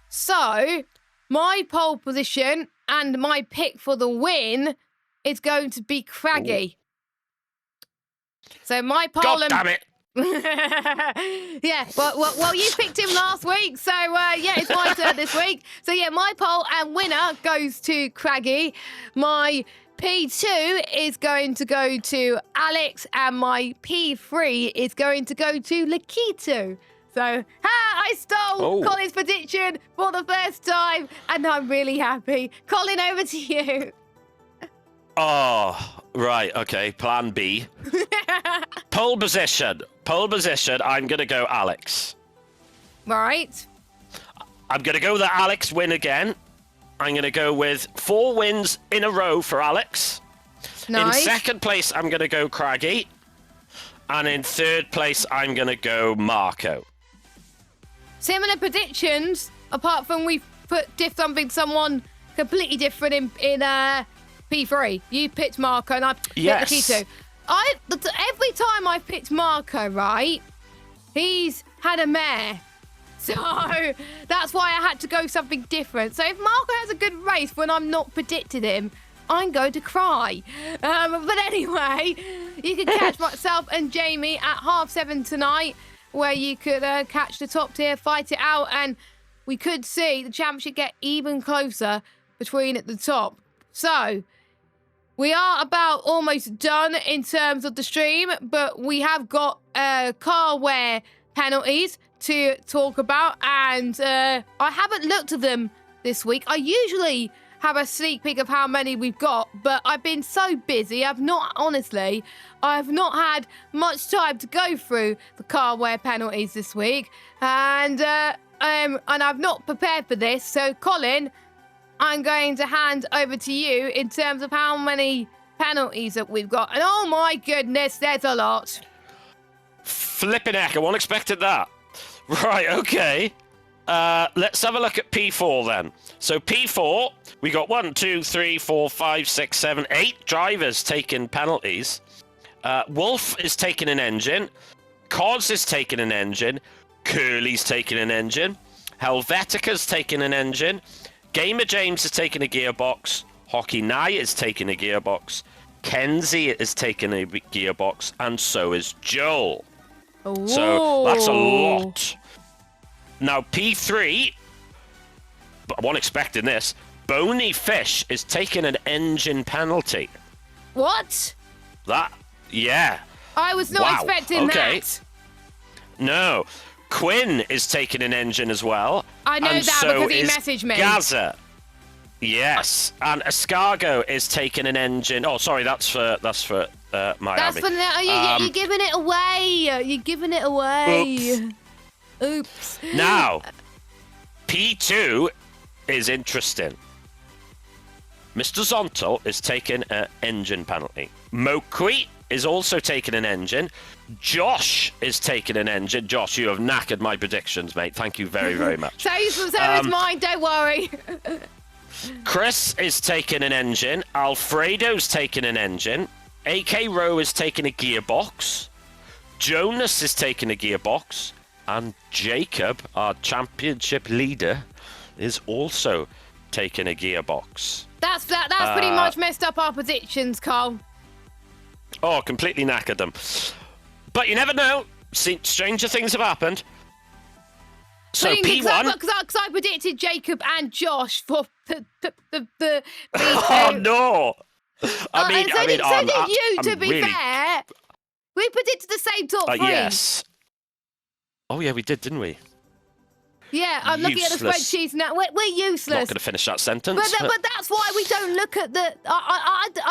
So my pole position and my pick for the win is going to be Craggy. So my pole. God damn it! Yeah, well, you picked him last week, so yeah, it's my turn this week. So yeah, my pole and winner goes to Craggy. My P2 is going to go to Alex, and my P3 is going to go to Lakito. So, I stole Colin's prediction for the first time, and I'm really happy. Colin, over to you. Oh, right, okay, plan B. Pole position, I'm going to go Alex. Right. I'm going to go the Alex win again. I'm going to go with 4 wins in a row for Alex. Nice. In second place, I'm going to go Craggy. And in third place, I'm going to go Marco. Similar predictions, apart from we've put someone completely different in P3. You picked Marco and I picked Yes. P2. Every time I've picked Marco, right, he's had a mare. So that's why I had to go something different. So if Marco has a good race when I'm not predicted him, I'm going to cry. But anyway, you can catch myself and Jamie at 7:30 tonight, where you could catch the top tier, fight it out, and we could see the championship get even closer between at the top. So we are about almost done in terms of the stream, but we have got car wear penalties to talk about, and I haven't looked at them this week. I usually have a sneak peek of how many we've got, but I've been so busy. I've not had much time to go through the car wear penalties this week, and I've not prepared for this. So, Colin, I'm going to hand over to you in terms of how many penalties that we've got. And oh my goodness, there's a lot. Flipping heck, I wasn't expecting that. Right, okay. Let's have a look at P4 then. So P4, we got 1, 2, 3, 4, 5, 6, 7, 8 drivers taking penalties. Wolf is taking an engine. Cos is taking an engine. Curly's taking an engine. Helvetica's taking an engine. Gamer James is taking a gearbox. Hockey Nye is taking a gearbox. Kenzie is taking a gearbox. And so is Joel. Ooh. So that's a lot. Now, P3, but I wasn't expecting this. Bony Fish is taking an engine penalty. What? Yeah. I was not expecting that. No. Quinn is taking an engine as well. I know and that so because he is messaged me. Gaza. Yes. And Escargo is taking an engine. Oh, sorry, that's for Miami. That's for you're giving it away. You're giving it away. Oops. Now, P2 is interesting. Mr. Zontal is taking an engine penalty. Mokwi is also taking an engine. Josh is taking an engine. Josh, you have knackered my predictions, mate. Thank you very, very much. So is mine, don't worry. Chris is taking an engine. Alfredo's taking an engine. AK Rowe is taking a gearbox. Jonas is taking a gearbox. And Jacob, our championship leader, is also taking a gearbox. That's pretty much messed up our predictions, Carl. Oh, completely knackered them. But you never know. Stranger things have happened. So P1... Because I predicted Jacob and Josh for the Oh, no! so did you, to be fair. We predicted the same top 3. Yes. Oh, yeah, we did, didn't we? Yeah, I'm looking at the spreadsheets now. We're useless. Not going to finish that sentence. But that's why we don't look at the...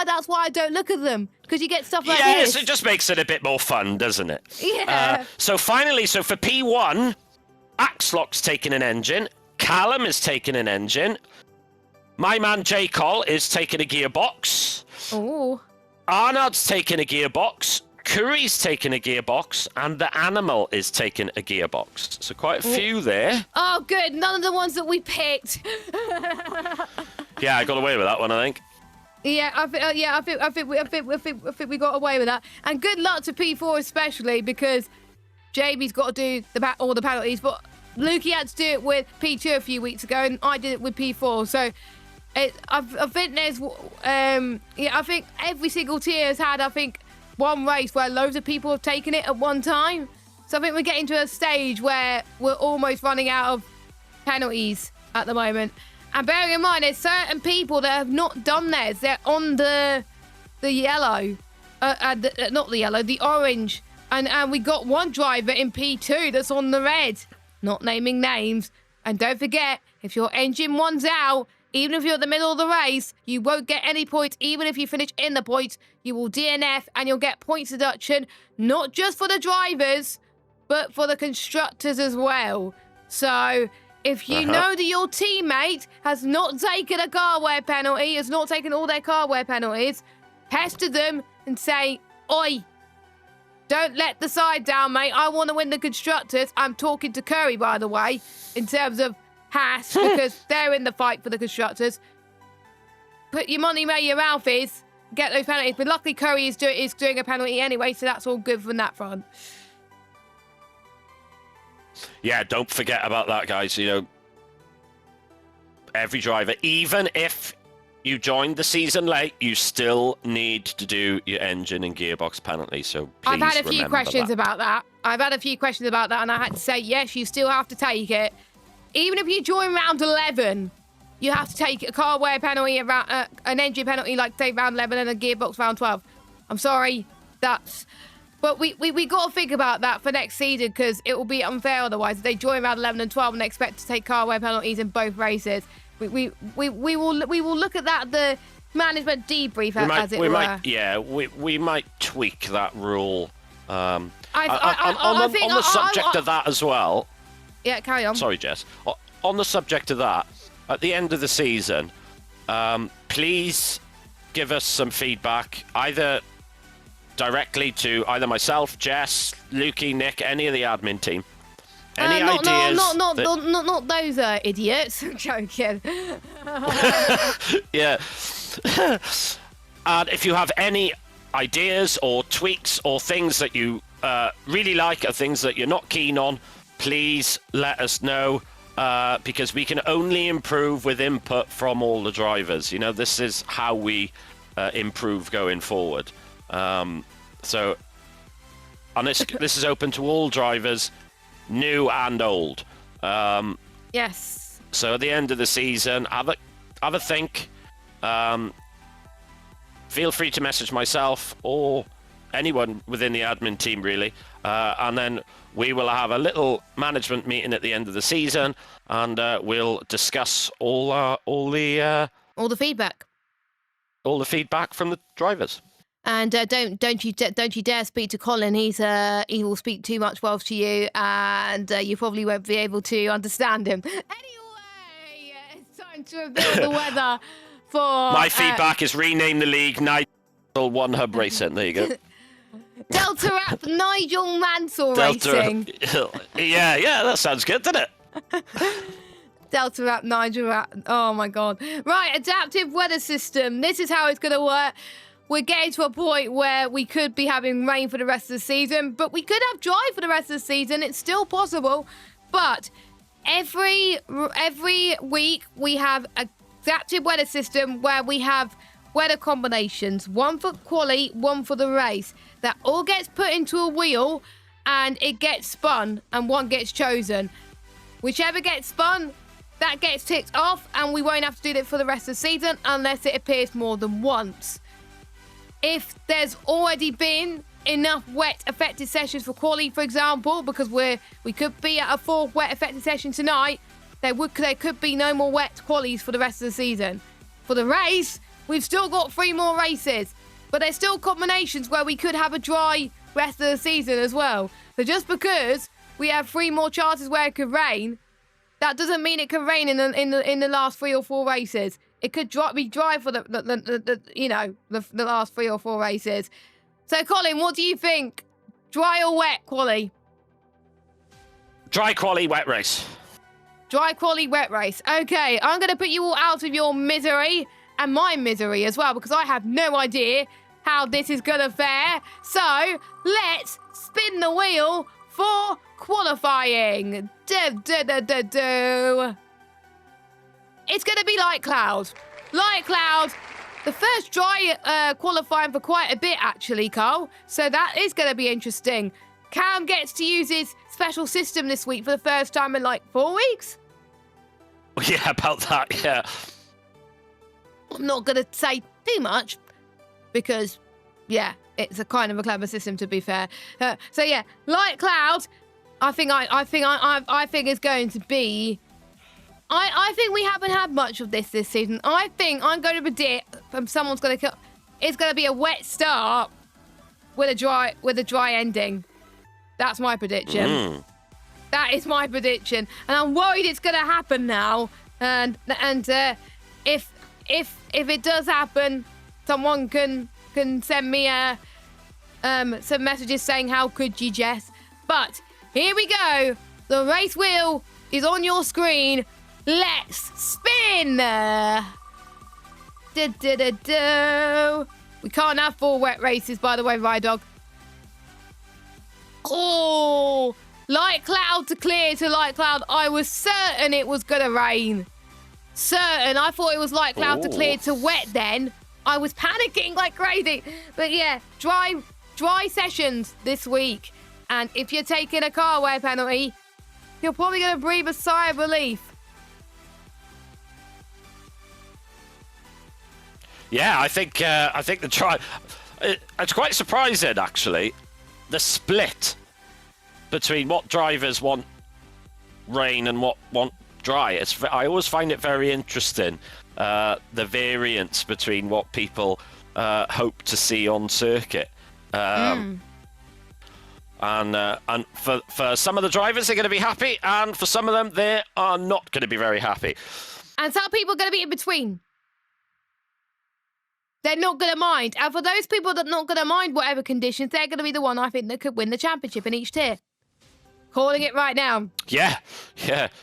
that's why I don't look at them. Because you get stuff like this. Yes, it just makes it a bit more fun, doesn't it? Yeah. So finally, for P1, Axlock's taking an engine. Callum is taking an engine. My man J. Cole is taking a gearbox. Oh. Arnold's taking a gearbox. Curry's taking a gearbox. And the Animal is taking a gearbox. So quite a few there. Oh, good. None of the ones that we picked. Yeah, I got away with that one, I think. Yeah, I think we got away with that. And good luck to P4 especially, because Jamie's got to do all the penalties, but Lukey had to do it with P2 a few weeks ago, and I did it with P4. So I think there's I think every single tier has had one race where loads of people have taken it at one time. So I think we're getting to a stage where we're almost running out of penalties at the moment. And bearing in mind, there's certain people that have not done theirs. They're on the yellow, not the yellow, the orange. And we got one driver in P2 that's on the red. Not naming names. And don't forget, if your engine one's out, even if you're at the middle of the race, you won't get any points. Even if you finish in the points, you will DNF and you'll get points deduction, not just for the drivers, but for the constructors as well. So If you know that your teammate has not taken a car wear penalty, has not taken all their car wear penalties, pester them and say, oi, don't let the side down, mate. I want to win the Constructors. I'm talking to Curry, by the way, in terms of Haas, because they're in the fight for the Constructors. Put your money where your mouth is, get those penalties. But luckily, Curry is doing a penalty anyway, so that's all good from that front. Yeah, don't forget about that, guys. You know, every driver, even if you joined the season late, you still need to do your engine and gearbox penalty. So please I've had a few questions that. about that. I've had a few questions about that, and I had to say, yes, you still have to take it. Even if you join round 11, you have to take a car wear penalty, an engine penalty, like say round 11 and a gearbox round 12. I'm sorry, that's... But we got to think about that for next season, because it will be unfair otherwise if they join round 11 and 12 and they expect to take car wear penalties in both races. We will look at that, the management debrief, as it were. We might tweak that rule. On I think the subject of that as well. Yeah, carry on. Sorry, Jess. On the subject of that, at the end of the season, please give us some feedback, either directly to either myself, Jess, Lukey, Nick, any of the admin team. Any ideas? Not those idiots. I'm joking. Yeah. And if you have any ideas or tweaks or things that you really like or things that you're not keen on, please let us know, because we can only improve with input from all the drivers. You know, this is how we improve going forward. And this is open to all drivers, new and old. Yes. So at the end of the season, have a think. Feel free to message myself or anyone within the admin team, really. And then we will have a little management meeting at the end of the season, and we'll discuss all the feedback. All the feedback from the drivers. And don't you dare speak to Colin. He will speak too much Welsh to you, and you probably won't be able to understand him. Anyway, it's time to reveal the weather for... My feedback is rename the league Nigel One Hub Racing. There you go. Delta.app Nigel Mansell Racing. Yeah, that sounds good, doesn't it? Delta.app Nigel. Oh my God. Right, adaptive weather system. This is how it's going to work. We're getting to a point where we could be having rain for the rest of the season, but we could have dry for the rest of the season. It's still possible. But every week we have an adaptive weather system where we have weather combinations, one for quali, one for the race. That all gets put into a wheel and it gets spun and one gets chosen. Whichever gets spun, that gets ticked off, and we won't have to do that for the rest of the season unless it appears more than once. If there's already been enough wet affected sessions for quali, for example, because we could be at a 4th wet affected session tonight, there could be no more wet qualies for the rest of the season. For the race, we've still got 3 more races, but there's still combinations where we could have a dry rest of the season as well. So just because we have 3 more chances where it could rain, that doesn't mean it can rain in the last 3 or 4 races. It could be dry for the last 3 or 4 races. So, Colin, what do you think? Dry or wet quali? Dry quali, wet race. Dry quali, wet race. Okay, I'm going to put you all out of your misery and my misery as well, because I have no idea how this is going to fare. So, let's spin the wheel for qualifying. It's going to be light cloud. Light cloud. The first dry qualifying for quite a bit, actually, Carl. So that is going to be interesting. Cam gets to use his special system this week for the first time in, 4 weeks? Yeah, about that, yeah. I'm not going to say too much because, yeah, it's a kind of a clever system, to be fair. So, yeah, light cloud, I think is going to be... I think we haven't had much of this season. I think I'm going to predict someone's going to kill. It's going to be a wet start with a dry ending. That's my prediction. That is my prediction, and I'm worried it's going to happen now. And if it does happen, someone can send me some messages saying how could you, Jess. But here we go. The race wheel is on your screen. Let's spin. We can't have 4 wet races, by the way, Rydog. Oh, light cloud to clear to light cloud. I was certain it was going to rain. Certain. I thought it was light cloud to clear to wet then. I was panicking like crazy. But yeah, dry sessions this week. And if you're taking a car wear penalty, you're probably going to breathe a sigh of relief. Yeah, I think the try. It's quite surprising, actually, the split between what drivers want rain and what want dry. I always find it very interesting, the variance between what people hope to see on circuit. And for some of the drivers, they're going to be happy, and for some of them, they are not going to be very happy. And some people are going to be in between. They're not going to mind. And for those people that are not going to mind whatever conditions, they're going to be the one, I think, that could win the championship in each tier. Calling it right now. Yeah,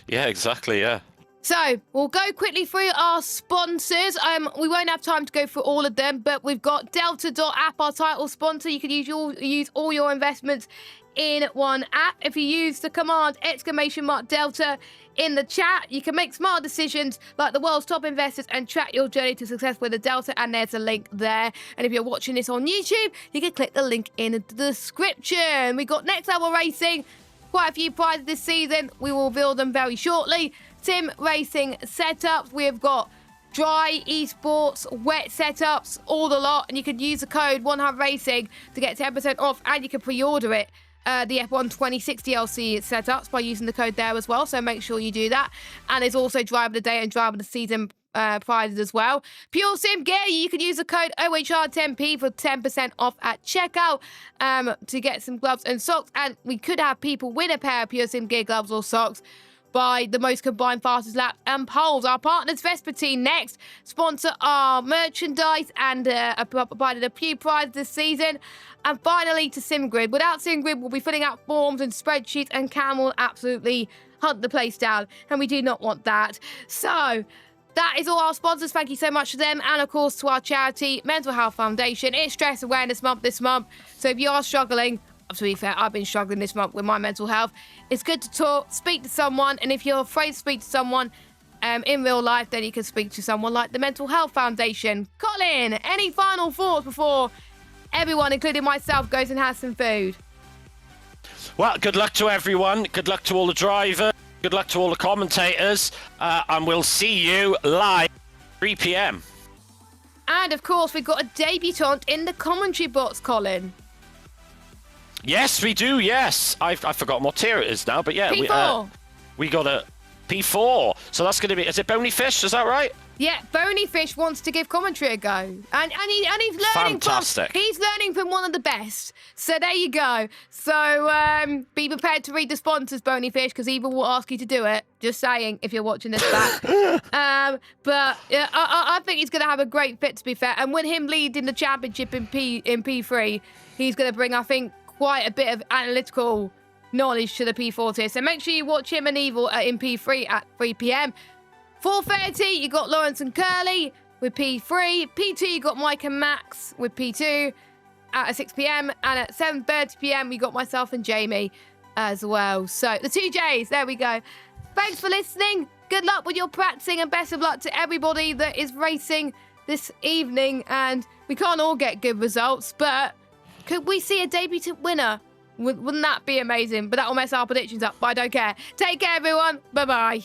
exactly, yeah. So, we'll go quickly through our sponsors. We won't have time to go through all of them, but we've got Delta.app, our title sponsor. You can use all your investments in one app. If you use the command !Delta in the chat, you can make smart decisions like the world's top investors and track your journey to success with the Delta, and there's a link there. And if you're watching this on YouTube, you can click the link in the description. We got Next Level Racing, quite a few prizes this season. We will reveal them very shortly. Sim racing setups, we've got dry esports, wet setups, all the lot, and you can use the code 1HUNTRACING to get 10% off, and you can pre-order it. The F1 2060 LC setups by using the code there as well, so make sure you do that. And there's also Driver of the Day and Driver of the Season prizes as well. Pure Sim Gear, you can use the code OHR10P for 10% off at checkout to get some gloves and socks, and we could have people win a pair of Pure Sim Gear gloves or socks by the most combined fastest lap and polls. Our partners, Vespertine, next sponsor our merchandise and provided a few prizes this season. And finally to SimGrid. Without SimGrid, we'll be filling out forms and spreadsheets, and Cam will absolutely hunt the place down, and we do not want that. So that is all our sponsors. Thank you so much to them, and of course to our charity, Mental Health Foundation. It's Stress Awareness Month this month, so if you are struggling, to be fair, I've been struggling this month with my mental health. It's good to talk, speak to someone, and if you're afraid to speak to someone in real life, then you can speak to someone like the Mental Health Foundation. Colin, any final thoughts before everyone, including myself, goes and has some food? Well, good luck to everyone. Good luck to all the drivers. Good luck to all the commentators. And we'll see you live 3 p.m. And, of course, we've got a debutant in the commentary box, Colin. Yes, we do, yes. I've forgotten what tier it is now, but yeah. P4. We got a P4. So that's going to be... Is it Bony Fish? Is that right? Yeah, Bony Fish wants to give commentary a go. And he's learning Fantastic. He's learning from one of the best. So there you go. So be prepared to read the sponsors, Bony Fish, because Eva will ask you to do it. Just saying, if you're watching this back. But I think he's going to have a great fit, to be fair. And with him leading the championship in P3, he's going to bring, I think, quite a bit of analytical knowledge to the P4 tier. So make sure you watch him and Evil in P3 at 3 p.m. 4:30, you got Lawrence and Curly with P3. P2, you got Mike and Max with P2 at 6 p.m. And at 7:30 p.m, we got myself and Jamie as well. So the 2 Js, there we go. Thanks for listening. Good luck with your practicing, and best of luck to everybody that is racing this evening. And we can't all get good results, but could we see a debutant winner? Wouldn't that be amazing? But that will mess our predictions up, but I don't care. Take care, everyone. Bye-bye.